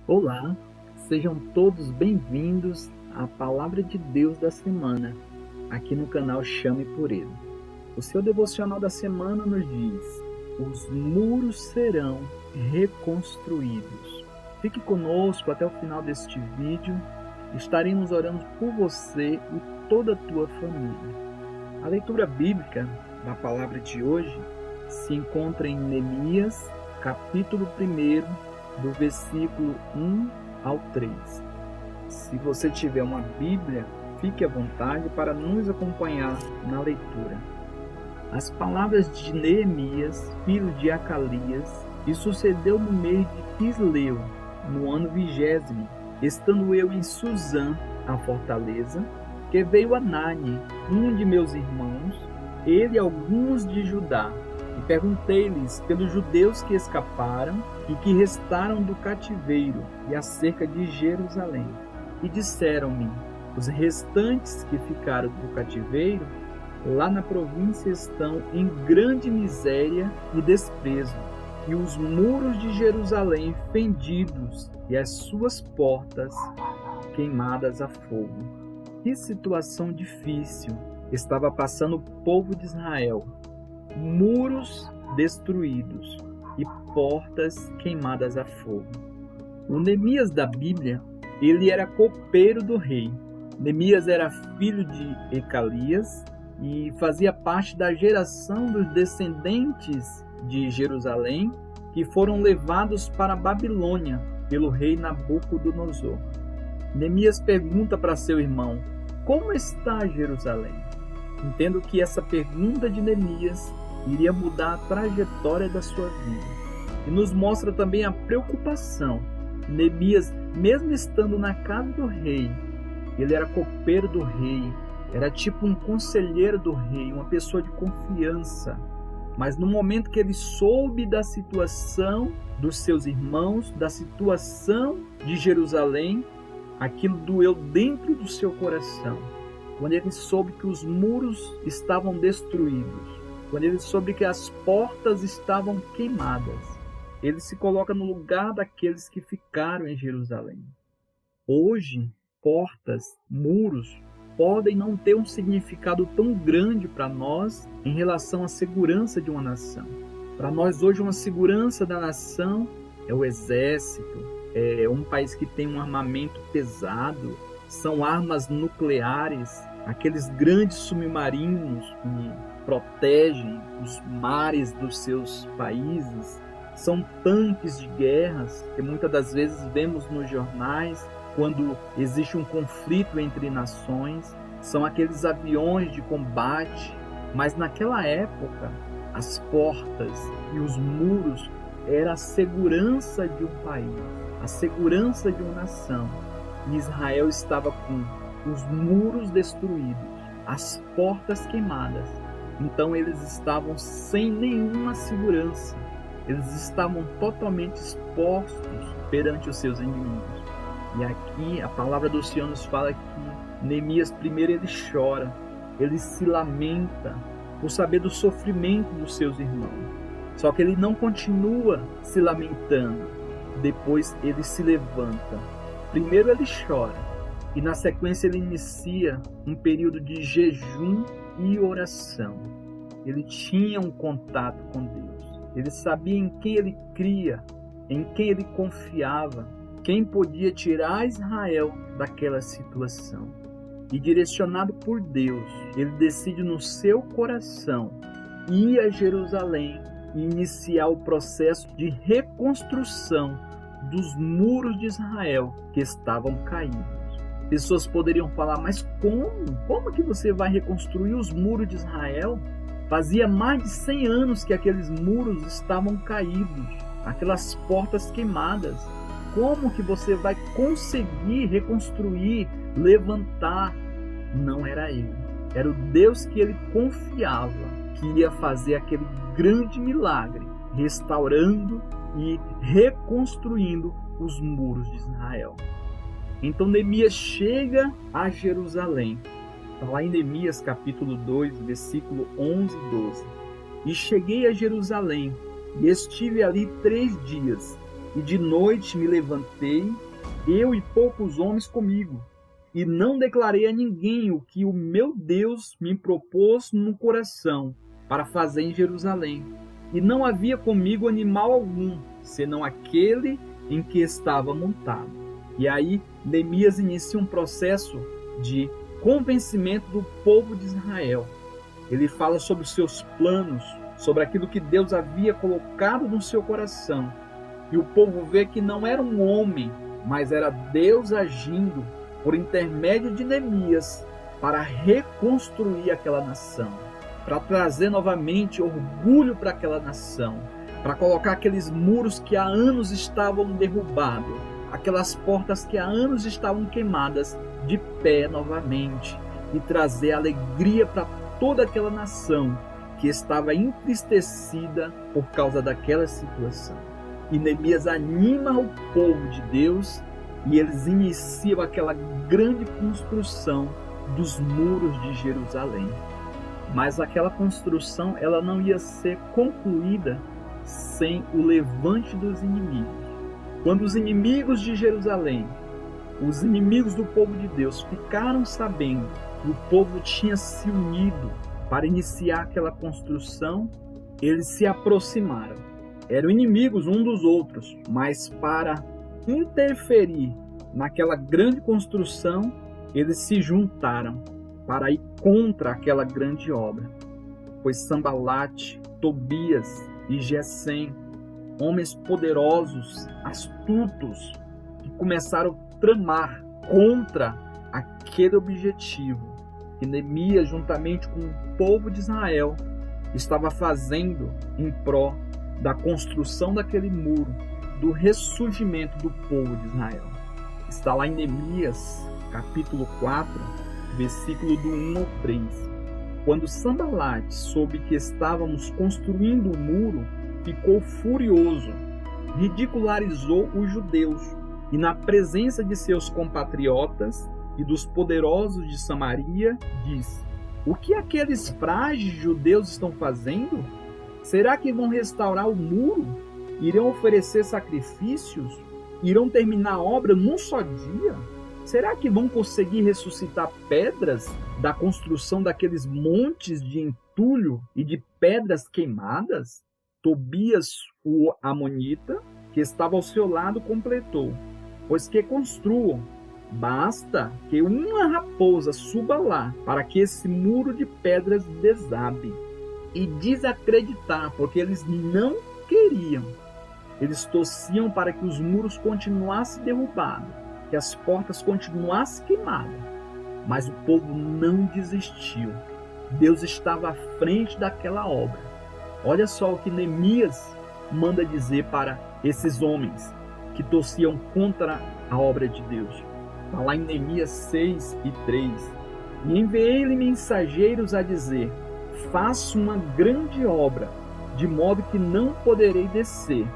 Olá, sejam todos bem-vindos à Palavra de Deus da semana, aqui no canal Chame por Ele. O seu devocional da semana nos diz: os muros serão reconstruídos. Fique conosco até o final deste vídeo, estaremos orando por você e toda a tua família. A leitura bíblica da palavra de hoje se encontra em Neemias, capítulo 1, do versículo 1 ao 3. Se você tiver uma Bíblia, fique à vontade para nos acompanhar na leitura. As palavras de Neemias, filho de Acalias, e sucedeu no mês de Quisleu, no ano 20º, estando eu em Suzã, a fortaleza, que veio Anani, um de meus irmãos, ele e alguns de Judá, e perguntei-lhes pelos judeus que escaparam e que restaram do cativeiro e acerca de Jerusalém. E disseram-me: os restantes que ficaram do cativeiro lá na província estão em grande miséria e desprezo, e os muros de Jerusalém fendidos e as suas portas queimadas a fogo. Que situação difícil estava passando o povo de Israel. Muros destruídos e portas queimadas a fogo. O Neemias da Bíblia, ele era copeiro do rei. Neemias era filho de Ecalias e fazia parte da geração dos descendentes de Jerusalém que foram levados para a Babilônia pelo rei Nabucodonosor. Neemias pergunta para seu irmão: como está Jerusalém? Entendo que essa pergunta de Neemias iria mudar a trajetória da sua vida. E nos mostra também a preocupação. Neemias, mesmo estando na casa do rei, ele era copeiro do rei, era tipo um conselheiro do rei, uma pessoa de confiança. Mas no momento que ele soube da situação dos seus irmãos, da situação de Jerusalém, aquilo doeu dentro do seu coração. Quando ele soube que os muros estavam destruídos, quando ele soube que as portas estavam queimadas, ele se coloca no lugar daqueles que ficaram em Jerusalém. Hoje, portas, muros, podem não ter um significado tão grande para nós em relação à segurança de uma nação. Para nós hoje, uma segurança da nação é o exército, é um país que tem um armamento pesado, são armas nucleares, aqueles grandes submarinos que protegem os mares dos seus países, são tanques de guerras que muitas das vezes vemos nos jornais quando existe um conflito entre nações, são aqueles aviões de combate, mas naquela época as portas e os muros era a segurança de um país, a segurança de uma nação. E Israel estava com os muros destruídos, as portas queimadas. Então eles estavam sem nenhuma segurança. Eles estavam totalmente expostos perante os seus inimigos. E aqui a palavra do Senhor nos fala que Neemias primeiro ele chora, ele se lamenta por saber do sofrimento dos seus irmãos. Só que ele não continua se lamentando. Depois ele se levanta. Primeiro ele chora e na sequência ele inicia um período de jejum e oração. Ele tinha um contato com Deus. Ele sabia em quem ele cria, em quem ele confiava, quem podia tirar Israel daquela situação. E direcionado por Deus, ele decide no seu coração ir a Jerusalém e iniciar o processo de reconstrução dos muros de Israel que estavam caídos. Pessoas poderiam falar: mas como? Como que você vai reconstruir os muros de Israel? Fazia mais de 100 anos que aqueles muros estavam caídos, aquelas portas queimadas. Como que você vai conseguir reconstruir, levantar? Não era ele. Era o Deus que ele confiava, que ia fazer aquele grande milagre, restaurando e reconstruindo os muros de Israel. Então Neemias chega a Jerusalém. Está lá em Neemias capítulo 2, versículo 11 e 12. E cheguei a Jerusalém, e estive ali 3 dias, E de noite me levantei, eu e poucos homens comigo, e não declarei a ninguém o que o meu Deus me propôs no coração para fazer em Jerusalém. E não havia comigo animal algum, senão aquele em que estava montado. E aí Neemias inicia um processo de convencimento do povo de Israel. Ele fala sobre os seus planos, sobre aquilo que Deus havia colocado no seu coração. E o povo vê que não era um homem, mas era Deus agindo por intermédio de Neemias para reconstruir aquela nação, para trazer novamente orgulho para aquela nação, para colocar aqueles muros que há anos estavam derrubados, aquelas portas que há anos estavam queimadas de pé novamente, e trazer alegria para toda aquela nação que estava entristecida por causa daquela situação. E Neemias anima o povo de Deus e eles iniciam aquela grande construção dos muros de Jerusalém. Mas aquela construção ela não ia ser concluída sem o levante dos inimigos. Quando os inimigos de Jerusalém, os inimigos do povo de Deus, ficaram sabendo que o povo tinha se unido para iniciar aquela construção, eles se aproximaram. Eram inimigos um dos outros, mas para interferir naquela grande construção, eles se juntaram para ir contra aquela grande obra. Pois Sambalate, Tobias e Gesem, homens poderosos, astutos, que começaram a tramar contra aquele objetivo que Neemias, juntamente com o povo de Israel, estava fazendo em pró da construção daquele muro, do ressurgimento do povo de Israel. Está lá em Neemias, capítulo 4, versículo do 1 ao 3. Quando Sambalate soube que estávamos construindo o muro, ficou furioso, ridicularizou os judeus e, na presença de seus compatriotas e dos poderosos de Samaria, disse: o que aqueles frágeis judeus estão fazendo? Será que vão restaurar o muro? Irão oferecer sacrifícios? Irão terminar a obra num só dia? Será que vão conseguir ressuscitar pedras da construção daqueles montes de entulho e de pedras queimadas? Tobias, o amonita, que estava ao seu lado, completou: pois que construam, basta que uma raposa suba lá para que esse muro de pedras desabe. E desacreditar, porque eles não queriam. Eles torciam para que os muros continuassem derrubados, que as portas continuassem queimadas. Mas o povo não desistiu. Deus estava à frente daquela obra. Olha só o que Neemias manda dizer para esses homens que torciam contra a obra de Deus. Está lá em Neemias 6 e 3. E enviei-lhe mensageiros a dizer: faço uma grande obra, de modo que não poderei descer.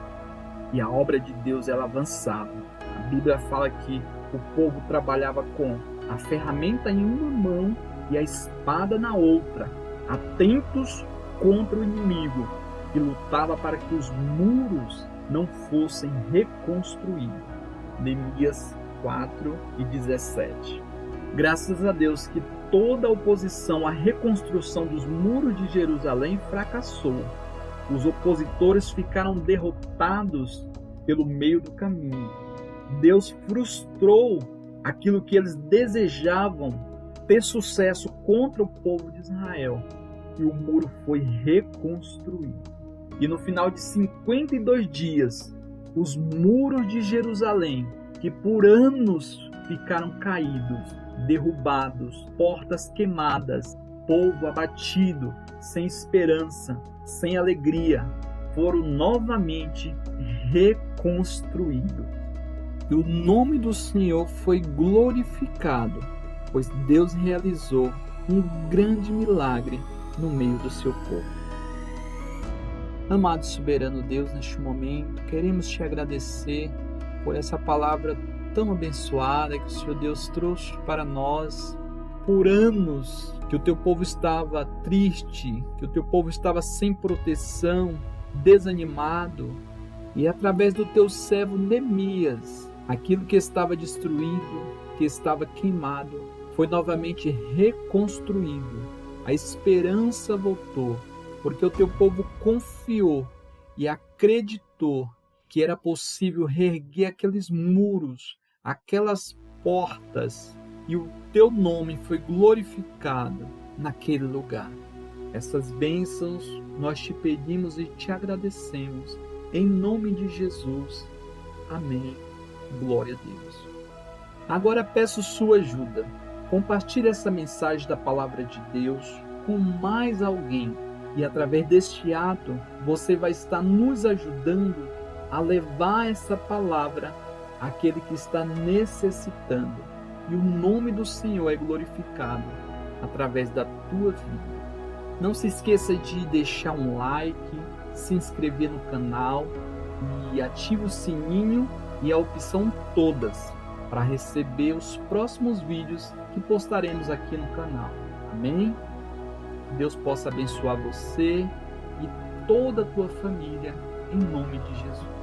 E a obra de Deus ela avançava. A Bíblia fala que o povo trabalhava com a ferramenta em uma mão e a espada na outra, atentos contra o inimigo, que lutava para que os muros não fossem reconstruídos. Neemias 4 e 17. Graças a Deus que toda a oposição à reconstrução dos muros de Jerusalém fracassou. Os opositores ficaram derrotados pelo meio do caminho. Deus frustrou aquilo que eles desejavam ter sucesso contra o povo de Israel. E o muro foi reconstruído. E no final de 52 dias, os muros de Jerusalém, que por anos ficaram caídos, derrubados, portas queimadas, povo abatido, sem esperança, sem alegria, foram novamente reconstruídos. E o nome do Senhor foi glorificado, pois Deus realizou um grande milagre no meio do seu povo. Amado e soberano Deus, neste momento, queremos te agradecer por essa palavra tão abençoada que o Senhor Deus trouxe para nós. Por anos que o teu povo estava triste, que o teu povo estava sem proteção, desanimado, E através do teu servo Neemias, aquilo que estava destruído, que estava queimado, foi novamente reconstruído. A esperança voltou, porque o teu povo confiou e acreditou que era possível reerguer aqueles muros, aquelas portas, e o teu nome foi glorificado naquele lugar. Essas bênçãos nós te pedimos e te agradecemos. Em nome de Jesus. Amém. Glória a Deus. Agora peço sua ajuda. Compartilhe essa mensagem da palavra de Deus com mais alguém. E através deste ato, você vai estar nos ajudando a levar essa palavra àquele que está necessitando. E o nome do Senhor é glorificado através da tua vida. Não se esqueça de deixar um like, se inscrever no canal e ative o sininho e a opção todas para receber os próximos vídeos que postaremos aqui no canal. Amém? Que Deus possa abençoar você e toda a tua família em nome de Jesus.